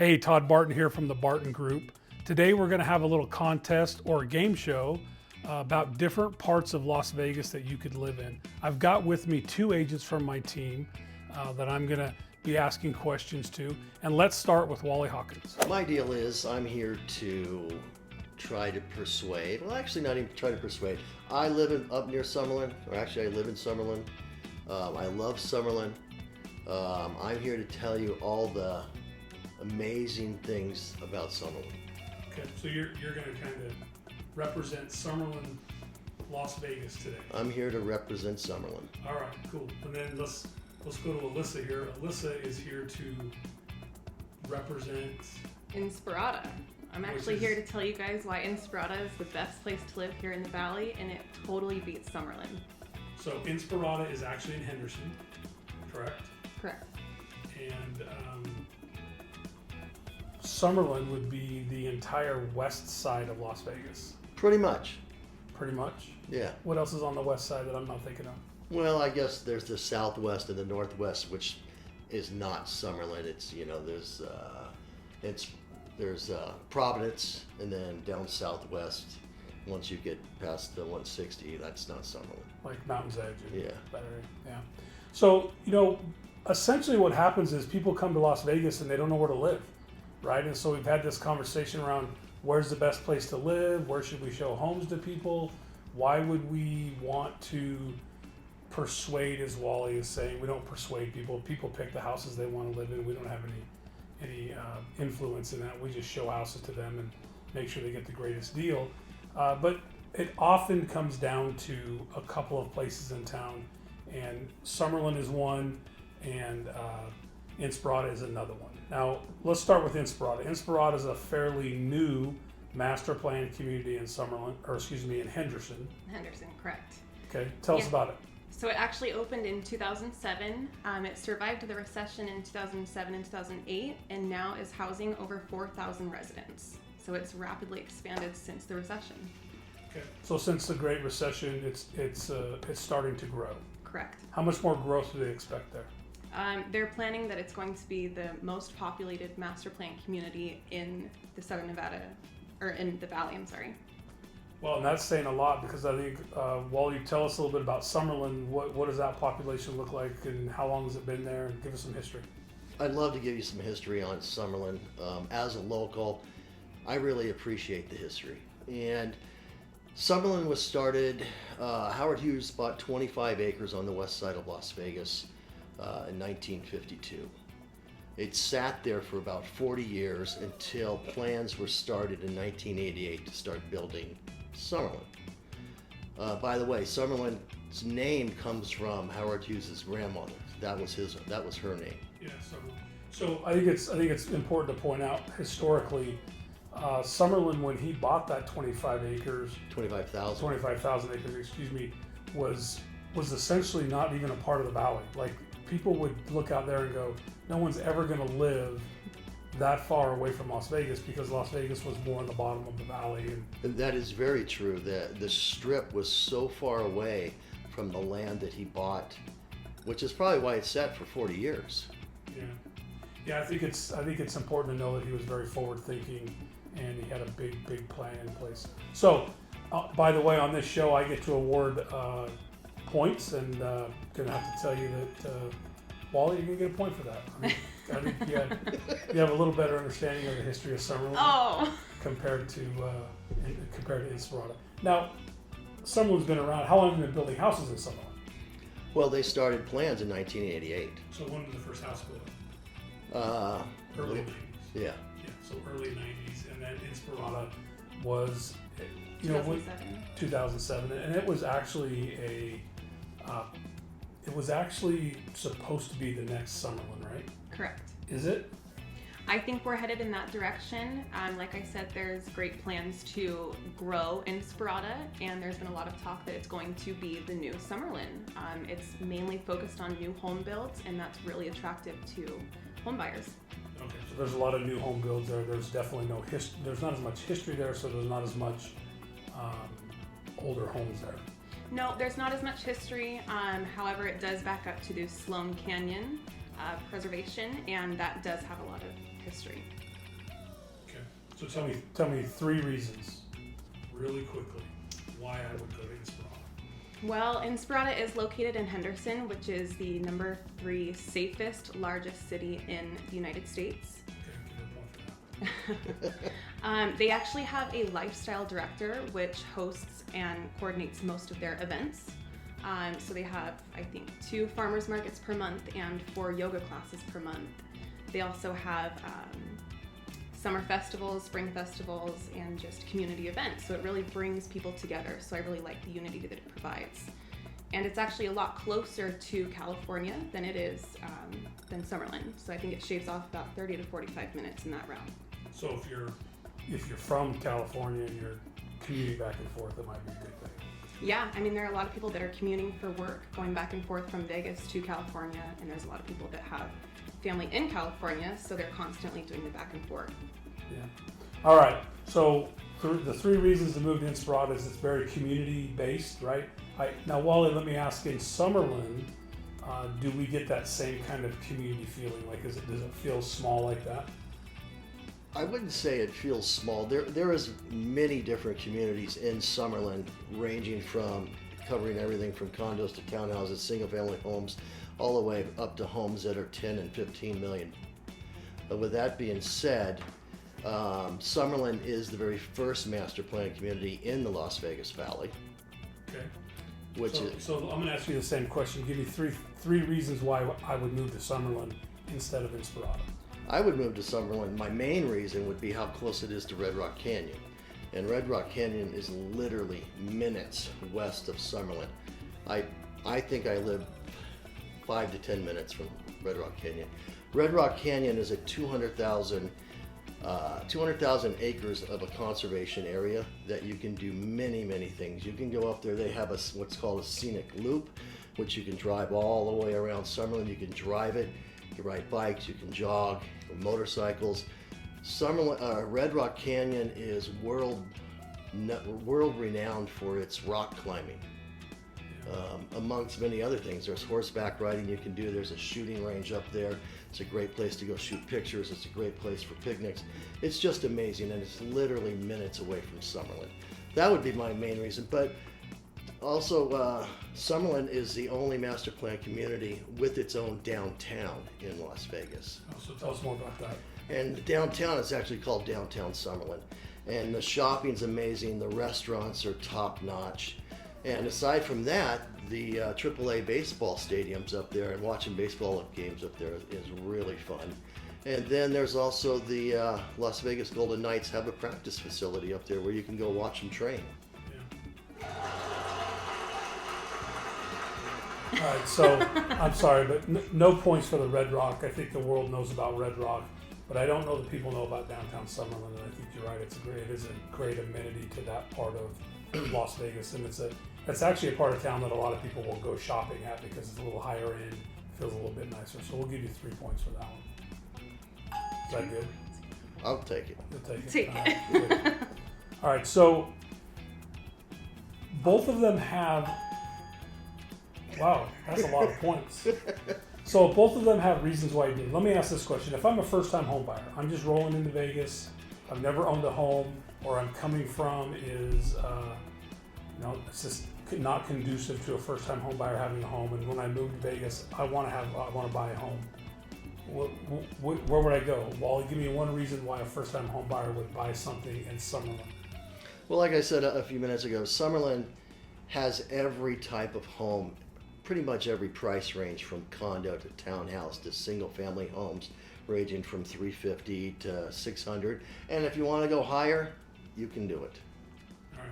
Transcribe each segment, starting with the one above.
Hey, Todd Barton here from the Barton Group. Today we're going to have a little contest or a game show about different parts of Las Vegas that you could live in. I've got with me two agents from my team that I'm going to be asking questions to. And let's start with Wally Hawkins. My deal is I'm here to try to persuade, well actually not even try to persuade. I live up near Summerlin, or actually I live in Summerlin. I love Summerlin. I'm here to tell you all the amazing things about Summerlin. Okay, so you're going to kind of represent Summerlin, Las Vegas today. I'm here to represent Summerlin. All right, cool. And then let's go to Alyssa here. Alyssa is here to represent Inspirada. I'm actually here to tell you guys why Inspirada is the best place to live here in the Valley, and it totally beats Summerlin. So Inspirada is actually in Henderson, correct? Correct. And Summerlin would be the entire west side of Las Vegas. Pretty much. Pretty much? Yeah. What else is on the west side that I'm not thinking of? Well, I guess there's the southwest and the northwest, which is not Summerlin. It's, there's Providence, and then down southwest, once you get past the 160, that's not Summerlin. Like Mountain's Edge. And Yeah. that area. Yeah. So, essentially what happens is people come to Las Vegas and they don't know where to live, right? And so we've had this conversation around where's the best place to live? Where should we show homes to people? Why would we want to persuade, as Wally is saying? We don't persuade people. People pick the houses they want to live in. We don't have any influence in that. We just show houses to them and make sure they get the greatest deal. But it often comes down to a couple of places in town, and Summerlin is one, and Inspirada is another one. Now, let's start with Inspirada. Inspirada is a fairly new master plan community in in Henderson. Henderson, correct. Okay, tell us about it. So it actually opened in 2007. It survived the recession in 2007 and 2008, and now is housing over 4,000 residents. So it's rapidly expanded since the recession. Okay. So since the Great Recession, it's starting to grow. Correct. How much more growth do they expect there? They're planning that it's going to be the most populated master plan community in the Southern Nevada, or in the Valley, I'm sorry. Well, and that's saying a lot, because I think, Wally, tell us a little bit about Summerlin. What does that population look like, and how long has it been there? And give us some history. I'd love to give you some history on Summerlin. As a local, I really appreciate the history. And Summerlin was started, Howard Hughes bought 25 acres on the west side of Las Vegas in 1952. It sat there for about 40 years until plans were started in 1988 to start building Summerlin. By the way, Summerlin's name comes from Howard Hughes' grandmother. That was her name. Yeah, Summerlin. So I think it's important to point out historically, Summerlin, when he bought that 25,000 acres, was essentially not even a part of the valley. Like, people would look out there and go, no one's ever going to live that far away from Las Vegas, because Las Vegas was more in the bottom of the valley. And that is very true. The strip was so far away from the land that he bought, which is probably why it sat for 40 years. Yeah. I think it's important to know that he was very forward thinking, and he had a big plan in place. So, by the way, on this show, I get to award points, and gonna have to tell you that Wally, you're gonna get a point for that. I think you have a little better understanding of the history of Summerlin compared to Inspirada. Now, Summerlin's been around. How long have you been building houses in Summerlin? Well, they started plans in 1988. So when was the first house built? Early 90s. Yeah. So early 90s, and then Inspirada was 2007, and it was actually supposed to be the next Summerlin, right? Correct. Is it? I think we're headed in that direction. Like I said, there's great plans to grow Inspirada, and there's been a lot of talk that it's going to be the new Summerlin. It's mainly focused on new home builds, and that's really attractive to home buyers. Okay, so there's a lot of new home builds there. There's definitely there's not as much history there, so there's not as much older homes there. No, there's not as much history. However, it does back up to the Sloan Canyon preservation, and that does have a lot of history. So tell me 3 reasons, really quickly, why I would go to Inspirada. Well, Inspirada is located in Henderson, which is the number 3 safest, largest city in the United States. Okay, give it a point for that. They actually have a lifestyle director which hosts and coordinates most of their events. So they have, I think, 2 farmers markets per month and 4 yoga classes per month. They also have summer festivals, spring festivals, and just community events. So it really brings people together. So I really like the unity that it provides. And it's actually a lot closer to California than it is than Summerlin. So I think it shaves off about 30 to 45 minutes in that route. So if you're from California and you're commuting back and forth, it might be a good thing. Yeah, I mean, there are a lot of people that are commuting for work, going back and forth from Vegas to California, and there's a lot of people that have family in California, so they're constantly doing the back and forth. Yeah. All right. So the 3 reasons to move to Inspirada is it's very community based, right? Now, Wally, let me ask: in Summerlin, do we get that same kind of community feeling? Like, does it feel small like that? I wouldn't say it feels small. There is many different communities in Summerlin, ranging from covering everything from condos to townhouses, single-family homes, all the way up to homes that are 10 and 15 million. But with that being said, Summerlin is the very first master plan community in the Las Vegas Valley. Okay. So I'm going to ask you the same question. Give me three reasons why I would move to Summerlin instead of Inspirada. I would move to Summerlin. My main reason would be how close it is to Red Rock Canyon. And Red Rock Canyon is literally minutes west of Summerlin. I think I live 5 to 10 minutes from Red Rock Canyon. Red Rock Canyon is a 200,000 acres of a conservation area that you can do many, many things. You can go up there. They have what's called a scenic loop, which you can drive all the way around Summerlin. You can drive it. You can ride bikes. You can jog, motorcycles. Red Rock Canyon is world renowned for its rock climbing. Amongst many other things, there's horseback riding you can do. There's a shooting range up there. It's a great place to go shoot pictures. It's a great place for picnics. It's just amazing, and it's literally minutes away from Summerlin. That would be my main reason. But also, Summerlin is the only master plan community with its own downtown in Las Vegas. Oh, so tell us more about that. And the downtown is actually called Downtown Summerlin. And the shopping's amazing. The restaurants are top notch. And aside from that, the AAA baseball stadiums up there, and watching baseball games up there is really fun. And then there's also the Las Vegas Golden Knights have a practice facility up there where you can go watch them train. Yeah. All right, so I'm sorry, but no points for the Red Rock. I think the world knows about Red Rock, but I don't know that people know about downtown Summerlin. And I think you're right. It is a great amenity to that part of Las Vegas, and it's actually a part of town that a lot of people will go shopping at because it's a little higher end, feels a little bit nicer. So we'll give you 3 points for that one. Is that good? I'll take it. You'll take it. Take All it. right, good. All right, so both of them have. Wow, that's a lot of points. So both of them have reasons why you do. Let me ask this question: if I'm a first-time home buyer, I'm just rolling into Vegas, I've never owned a home, or I'm coming from is, it's just not conducive to a first-time home buyer having a home. And when I move to Vegas, I want to buy a home. Where would I go? Wally, give me one reason why a first-time home buyer would buy something in Summerlin. Well, like I said a few minutes ago, Summerlin has every type of home, pretty much every price range, from condo to townhouse to single-family homes, ranging from $350 to $600. And if you want to go higher, you can do it. All right.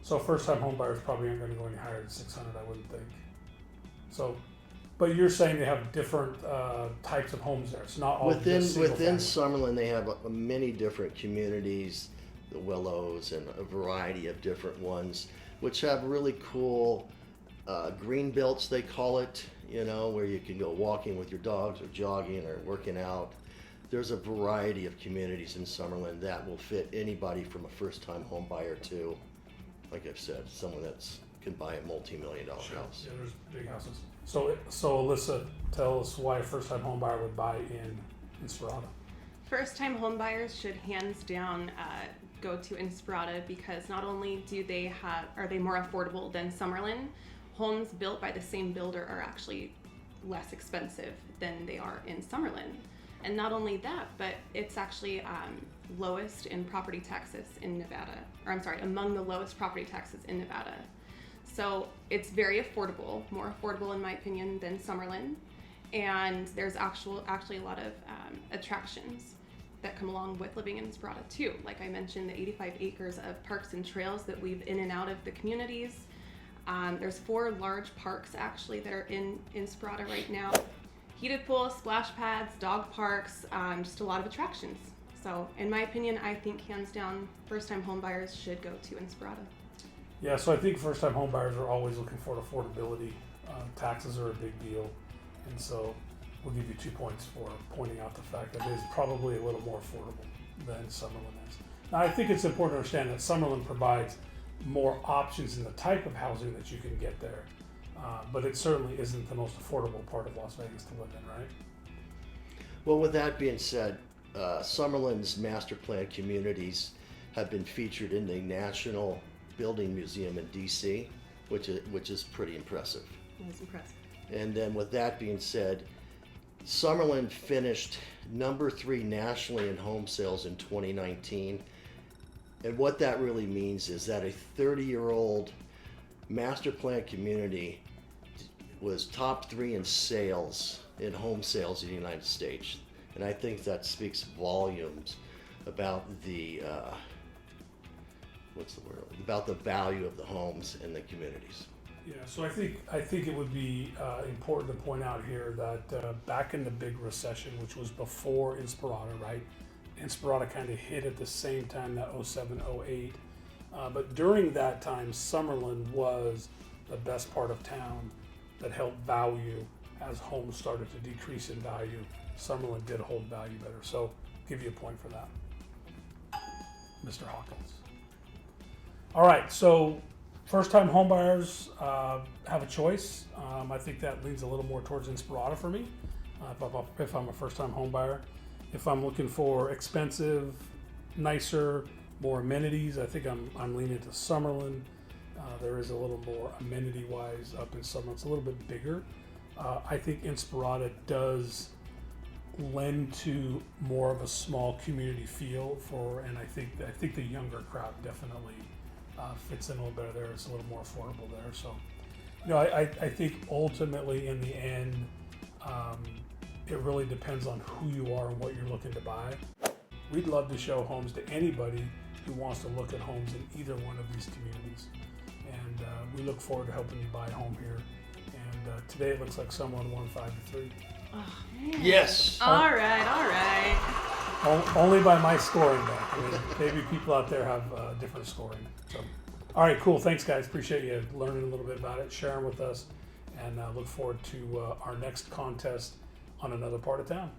So first-time home buyers probably aren't going to go any higher than 600, I wouldn't think. So, but you're saying they have different types of homes there. It's not all Within single-family. Summerlin, they have many different communities, the Willows, and a variety of different ones, which have really cool green belts, they call it, where you can go walking with your dogs or jogging or working out. There's a variety of communities in Summerlin that will fit anybody from a first-time home buyer to, like I've said, someone that can buy a multi-million-dollar house. Yeah, there's big houses. So Alyssa, tell us why a first-time home buyer would buy in Inspirada. First-time homebuyers should hands down go to Inspirada because not only are they more affordable than Summerlin, homes built by the same builder are actually less expensive than they are in Summerlin. And not only that, but it's actually lowest in property taxes in Nevada, or I'm sorry, among the lowest property taxes in Nevada. So it's very affordable, more affordable in my opinion than Summerlin. And there's actually a lot of attractions that come along with living in Inspirada too. Like I mentioned, the 85 acres of parks and trails that weave in and out of the communities. There's 4 large parks actually that are in Inspirada right now. Heated pools, splash pads, dog parks, just a lot of attractions. So in my opinion, I think hands down, first-time homebuyers should go to Inspirada. Yeah, so I think first-time homebuyers are always looking for affordability. Taxes are a big deal, and so we'll give you 2 points for pointing out the fact that it is probably a little more affordable than Summerlin is. Now, I think it's important to understand that Summerlin provides more options in the type of housing that you can get there, but it certainly isn't the most affordable part of Las Vegas to live in, right? Well, with that being said, Summerlin's master plan communities have been featured in the National Building Museum in DC, which is pretty impressive. It was impressive. And then with that being said, Summerlin finished number 3 nationally in home sales in 2019. And what that really means is that a 30-year-old master plan community was top 3 in sales, in home sales in the United States. And I think that speaks volumes about the, about the value of the homes in the communities. Yeah, so I think it would be important to point out here that back in the big recession, which was before Inspirada, right? Inspirada kind of hit at the same time, that 07, 08. But during that time, Summerlin was the best part of town that held value as homes started to decrease in value. Summerlin did hold value better. So give you a point for that, Mr. Hawkins. All right, so first-time homebuyers have a choice. I think that leans a little more towards Inspirada for me if I'm a first-time homebuyer. If I'm looking for expensive, nicer, more amenities, I think I'm leaning to Summerlin. There is a little more amenity-wise up in Summerlin. It's a little bit bigger. I think Inspirada does lend to more of a small community feel and I think the younger crowd definitely fits in a little better there. It's a little more affordable there. So, I think ultimately in the end, it really depends on who you are and what you're looking to buy. We'd love to show homes to anybody who wants to look at homes in either one of these communities. And we look forward to helping you buy a home here. And today it looks like someone won 5-3. Oh, man. Yes. All right. Only by my scoring, though. I mean, maybe people out there have different scoring. So, all right, cool. Thanks, guys. Appreciate you learning a little bit about it, sharing with us, and look forward to our next contest on another part of town.